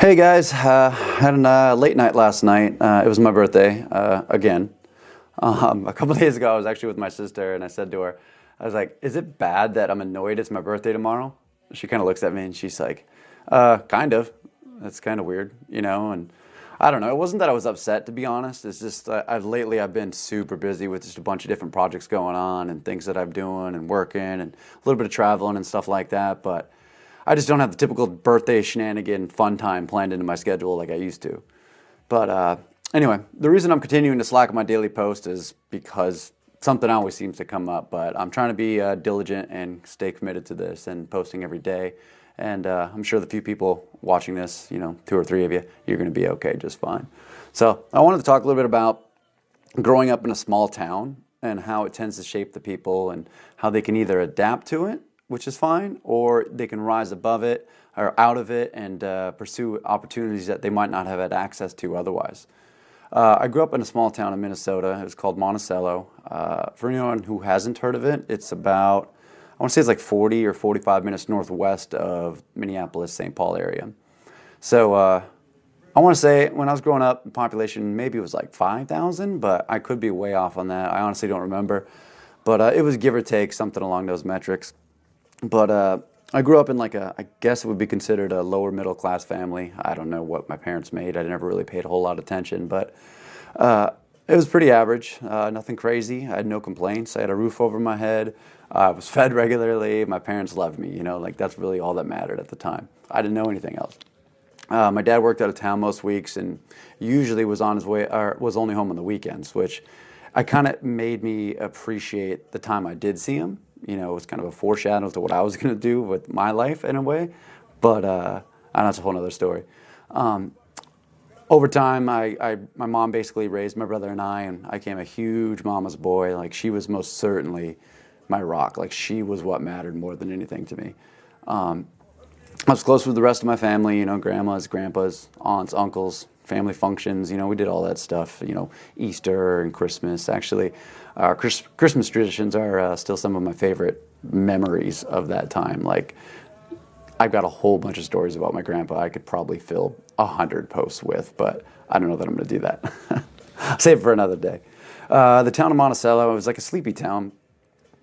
Hey guys, had a late night last night. It was my birthday again. A couple days ago, I was actually with my sister, and I said to her, I was like, "Is it bad that I'm annoyed it's my birthday tomorrow?" She kind of looks at me and she's like, "Kind of. That's kind of weird, you know." And I don't know. It wasn't that I was upset, to be honest. It's just I've been super busy with just a bunch of different projects going on and things that I'm doing and working and a little bit of traveling and stuff like that. But I just don't have the typical birthday shenanigan fun time planned into my schedule like I used to. But anyway, the reason I'm continuing to slack on my daily post is because something always seems to come up. But I'm trying to be diligent and stay committed to this and posting every day. And I'm sure the few people watching this, you know, 2 or 3 of you, you're going to be okay just fine. So I wanted to talk a little bit about growing up in a small town and how it tends to shape the people and how they can either adapt to it, which is fine, or they can rise above it or out of it and pursue opportunities that they might not have had access to otherwise. I grew up in a small town in Minnesota. It was called Monticello. For anyone who hasn't heard of it, it's about, I want to say it's like 40 or 45 minutes northwest of Minneapolis, St. Paul area. So I want to say when I was growing up, the population maybe it was like 5,000, but I could be way off on that. I honestly don't remember. But it was give or take something along those metrics. But I grew up in I guess it would be considered a lower middle class family. I don't know what my parents made. I never really paid a whole lot of attention, but it was pretty average. Nothing crazy. I had no complaints. I had a roof over my head. I was fed regularly. My parents loved me. You know, like that's really all that mattered at the time. I didn't know anything else. My dad worked out of town most weeks and usually was on his way or was only home on the weekends, which I kind of made me appreciate the time I did see him. You know, it was kind of a foreshadow to what I was going to do with my life in a way. But that's a whole other story. Over time, my mom basically raised my brother and I became a huge mama's boy. Like, she was most certainly my rock. Like, she was what mattered more than anything to me. I was close with the rest of my family, you know, grandmas, grandpas, aunts, uncles, family functions. You know, we did all that stuff, you know, Easter and Christmas. Actually, our Christmas traditions are still some of my favorite memories of that time. Like, I've got a whole bunch of stories about my grandpa I could probably fill 100 posts with, but I don't know that I'm going to do that. Save it for another day. The town of Monticello, it was like a sleepy town.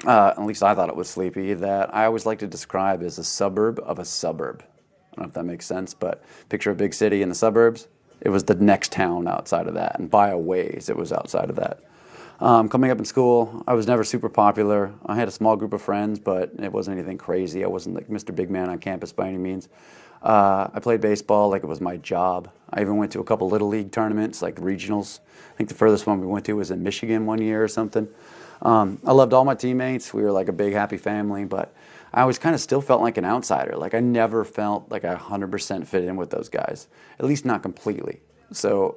At least I thought it was sleepy, that I always like to describe as a suburb of a suburb. I don't know if that makes sense, but picture a big city in the suburbs. It was the next town outside of that, and by a ways it was outside of that. Coming up in school, I was never super popular. I had a small group of friends, but it wasn't anything crazy. I wasn't like Mr. Big Man on campus by any means. I played baseball like it was my job. I even went to a couple Little League tournaments, like regionals. I think the furthest one we went to was in Michigan one year or something. I loved all my teammates. We were like a big, happy family, but I always kind of still felt like an outsider. Like, I never felt like I 100% fit in with those guys, at least not completely. So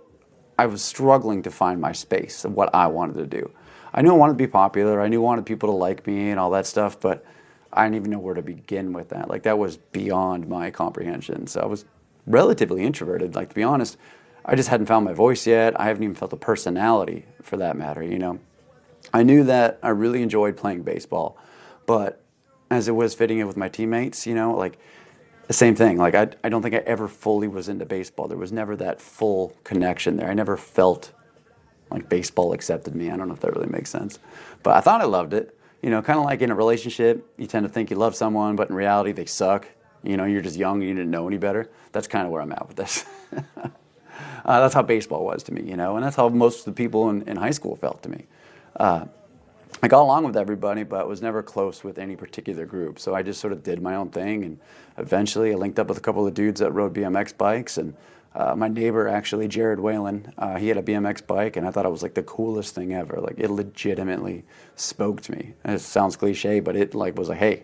I was struggling to find my space of what I wanted to do. I knew I wanted to be popular. I knew I wanted people to like me and all that stuff, but I didn't even know where to begin with that. Like, that was beyond my comprehension. So I was relatively introverted. Like, to be honest, I just hadn't found my voice yet. I haven't even felt a personality, for that matter, you know. I knew that I really enjoyed playing baseball, but as it was fitting in with my teammates, you know, like the same thing. Like, I don't think I ever fully was into baseball. There was never that full connection there. I never felt like baseball accepted me. I don't know if that really makes sense, but I thought I loved it. You know, kind of like in a relationship, you tend to think you love someone, but in reality they suck. You know, you're just young and you didn't know any better. That's kind of where I'm at with this. That's how baseball was to me, you know, and that's how most of the people in high school felt to me. I got along with everybody, but was never close with any particular group. So I just sort of did my own thing, and eventually I linked up with a couple of dudes that rode BMX bikes, and my neighbor, actually, Jared Whalen, he had a BMX bike, and I thought it was like the coolest thing ever. Like, it legitimately spoke to me. And it sounds cliche, but it like was like, hey,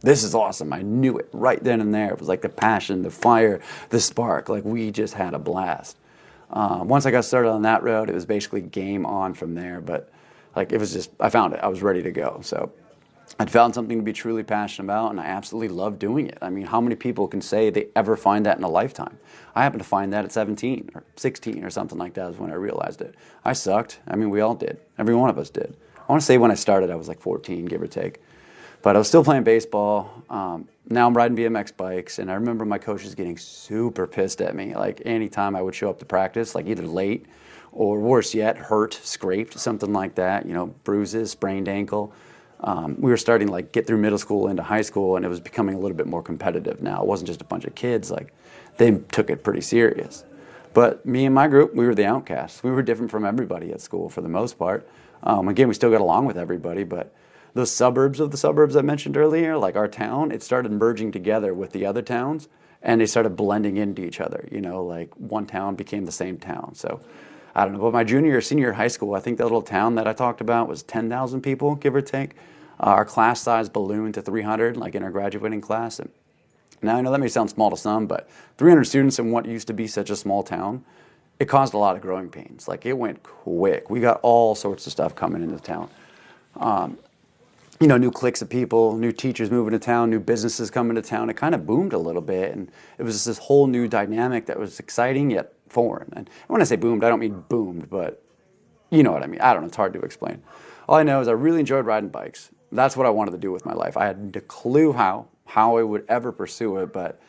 this is awesome. I knew it right then and there. It was like the passion, the fire, the spark. Like, we just had a blast. Once I got started on that road, it was basically game on from there. But like, it was just, I found it. I was ready to go. So I'd found something to be truly passionate about, and I absolutely loved doing it. I mean, how many people can say they ever find that in a lifetime? I happened to find that at 17 or 16 or something like that is when I realized it. I sucked. I mean, we all did. Every one of us did. I want to say when I started, I was like 14, give or take. But I was still playing baseball. Now I'm riding BMX bikes, and I remember my coaches getting super pissed at me. Like anytime I would show up to practice, like either late or worse yet, hurt, scraped, something like that. You know, bruises, sprained ankle. We were starting to like get through middle school into high school, and it was becoming a little bit more competitive now. It wasn't just a bunch of kids. Like they took it pretty serious. But me and my group, we were the outcasts. We were different from everybody at school for the most part. Again, we still got along with everybody, but those suburbs of the suburbs I mentioned earlier, like our town, it started merging together with the other towns, and they started blending into each other. You know, like one town became the same town. So I don't know, but my junior or senior year of high school, I think that little town that I talked about was 10,000 people, give or take. Our class size ballooned to 300, like in our graduating class. And now I know that may sound small to some, but 300 students in what used to be such a small town, it caused a lot of growing pains. Like it went quick. We got all sorts of stuff coming into town. You know, new cliques of people, new teachers moving to town, new businesses coming to town. It kind of boomed a little bit, and it was this whole new dynamic that was exciting yet foreign. And when I say boomed, I don't mean boomed, but you know what I mean. I don't know, it's hard to explain. All I know is I really enjoyed riding bikes. That's what I wanted to do with my life. I had no clue how I would ever pursue it, but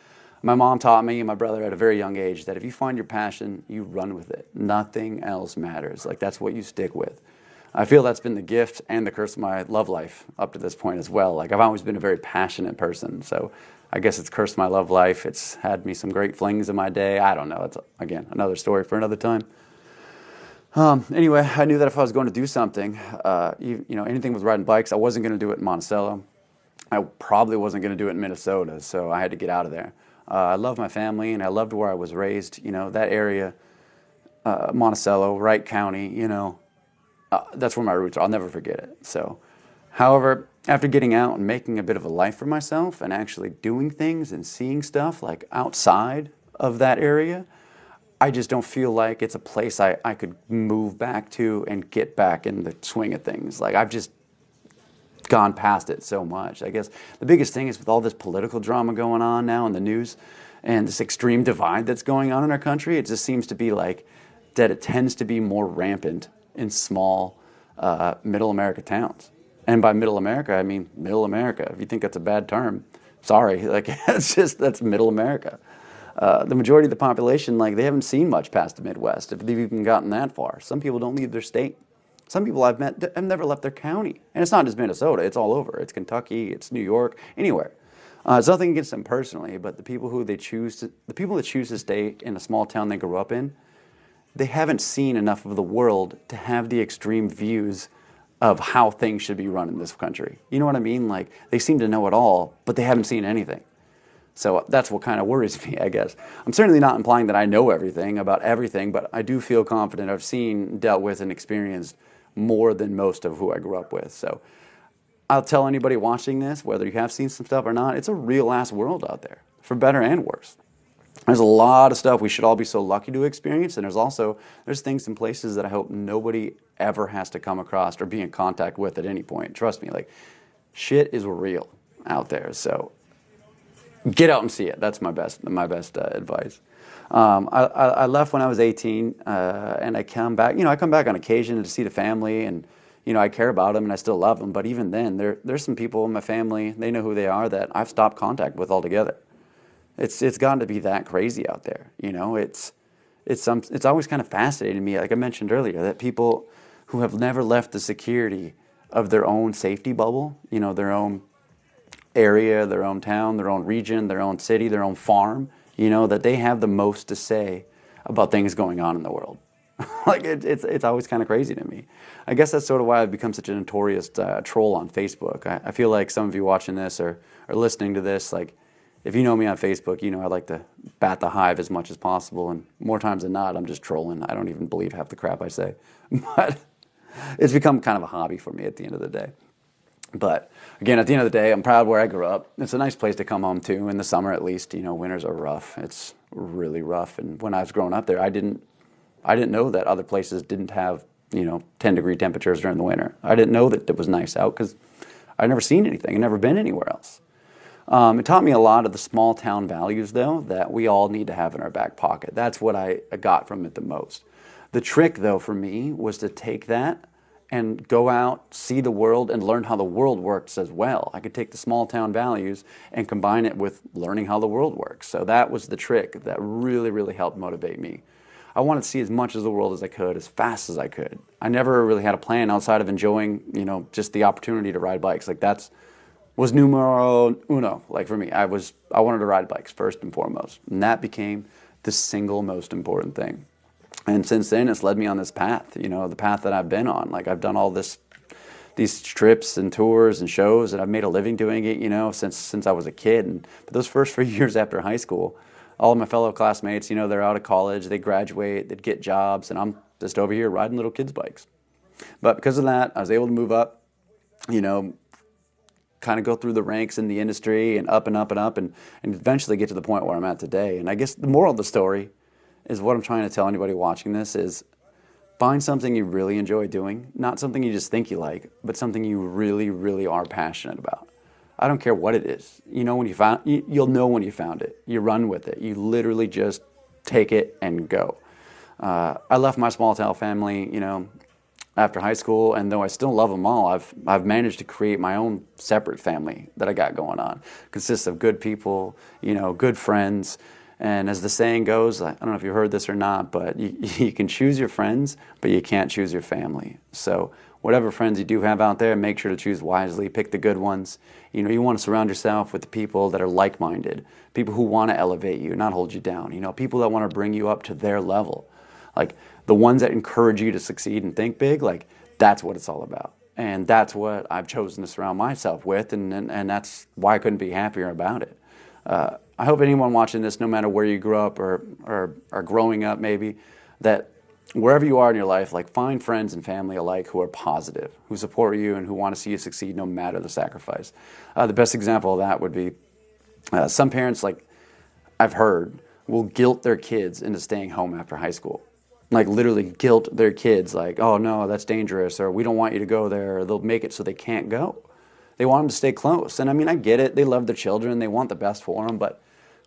my mom taught me and my brother at a very young age that if you find your passion, you run with it. Nothing else matters. Like that's what you stick with. I feel that's been the gift and the curse of my love life up to this point as well. Like I've always been a very passionate person, so I guess it's cursed my love life. It's had me some great flings in my day. I don't know. It's, again, another story for another time. Anyway, I knew that if I was going to do something, you know, anything with riding bikes, I wasn't going to do it in Monticello. I probably wasn't going to do it in Minnesota, so I had to get out of there. I love my family, and I loved where I was raised. You know, that area, Monticello, Wright County, you know, that's where my roots are. I'll never forget it. So, however, after getting out and making a bit of a life for myself and actually doing things and seeing stuff like outside of that area, I just don't feel like it's a place I could move back to and get back in the swing of things. Like I've just gone past it so much. I guess the biggest thing is with all this political drama going on now in the news and this extreme divide that's going on in our country, it just seems to be like that it tends to be more rampant in small middle America towns. And by middle America, I mean middle America. If you think that's a bad term, sorry, like that's middle America. The majority of the population, like they haven't seen much past the Midwest, if they've even gotten that far. Some people don't leave their state. Some people I've met have never left their county. And it's not just Minnesota, it's all over. It's Kentucky, it's New York, anywhere. It's nothing against them personally, but the people that choose to stay in a small town they grew up in, they haven't seen enough of the world to have the extreme views of how things should be run in this country. You know what I mean? Like, they seem to know it all, but they haven't seen anything. So that's what kind of worries me, I guess. I'm certainly not implying that I know everything about everything, but I do feel confident I've seen, dealt with, and experienced more than most of who I grew up with. So I'll tell anybody watching this, whether you have seen some stuff or not, it's a real-ass world out there, for better and worse. There's a lot of stuff we should all be so lucky to experience, and there's things in places that I hope nobody ever has to come across or be in contact with at any point. Trust me, like, shit is real out there, so get out and see it. That's my best advice. I left when I was 18, and I come back. You know, I come back on occasion to see the family, and you know, I care about them, and I still love them. But even then, there's some people in my family, they know who they are, that I've stopped contact with altogether. It's gotten to be that crazy out there. You know, it's always kind of fascinating to me, like I mentioned earlier, that people who have never left the security of their own safety bubble, you know, their own area, their own town, their own region, their own city, their own farm, you know, that they have the most to say about things going on in the world. Like it's always kind of crazy to me. I guess that's sort of why I've become such a notorious troll on Facebook. I feel like some of you watching this or listening to this, like, if you know me on Facebook, you know I like to bat the hive as much as possible, and more times than not, I'm just trolling. I don't even believe half the crap I say. But it's become kind of a hobby for me at the end of the day. But again, at the end of the day, I'm proud where I grew up. It's a nice place to come home to in the summer, at least. You know, winters are rough. It's really rough. And when I was growing up there, I didn't know that other places didn't have, you know, 10-degree temperatures during the winter. I didn't know that it was nice out because I'd never seen anything. I'd never been anywhere else. It taught me a lot of the small town values, though, that we all need to have in our back pocket. That's what I got from it the most. The trick, though, for me was to take that and go out, see the world, and learn how the world works as well. I could take the small town values and combine it with learning how the world works. So that was the trick that really, really helped motivate me. I wanted to see as much of the world as I could, as fast as I could. I never really had a plan outside of enjoying, just the opportunity to ride bikes. Like that's was numero uno. Like for me, I wanted to ride bikes first and foremost, and that became the single most important thing. And since then, it's led me on this path, the path that I've been on. Like I've done all these trips and tours and shows, and I've made a living doing it, since I was a kid. And but those first few years after high school, all of my fellow classmates, they're out of college, they graduate, they'd get jobs, and I'm just over here riding little kids' bikes. But because of that, I was able to move up, kind of go through the ranks in the industry and up and up and up, and eventually get to the point where I'm at today. And I guess the moral of the story is what I'm trying to tell anybody watching this is find something you really enjoy doing, not something you just think you like, but something you really, really are passionate about. I don't care what it is. You'll know when you found it. You run with it. You literally just take it and go. I left my small town family, after high school, and though I still love them all, I've managed to create my own separate family that I got going on. It consists of good people, good friends. And as the saying goes, I don't know if you heard this or not, but you can choose your friends, but you can't choose your family. So whatever friends you do have out there, make sure to choose wisely, pick the good ones. You want to surround yourself with the people that are like-minded, people who want to elevate you, not hold you down, people that want to bring you up to their level. Like the ones that encourage you to succeed and think big, like that's what it's all about. And that's what I've chosen to surround myself with, and that's why I couldn't be happier about it. I hope anyone watching this, no matter where you grew up or growing up maybe, that wherever you are in your life, like find friends and family alike who are positive, who support you and who want to see you succeed no matter the sacrifice. The best example of that would be some parents, like I've heard, will guilt their kids into staying home after high school. Like literally guilt their kids like, oh no, that's dangerous, or we don't want you to go there, or they'll make it so they can't go. They want them to stay close. And I mean, I get it. They love their children. They want the best for them. But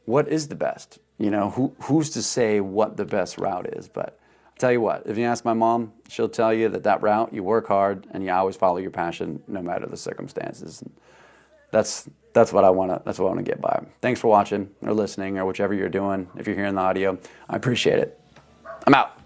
what is the best? Who's to say what the best route is? But I'll tell you what, if you ask my mom, she'll tell you that route, you work hard and you always follow your passion no matter the circumstances. And that's what I want to get by. Thanks for watching or listening or whichever you're doing. If you're hearing the audio, I appreciate it. I'm out.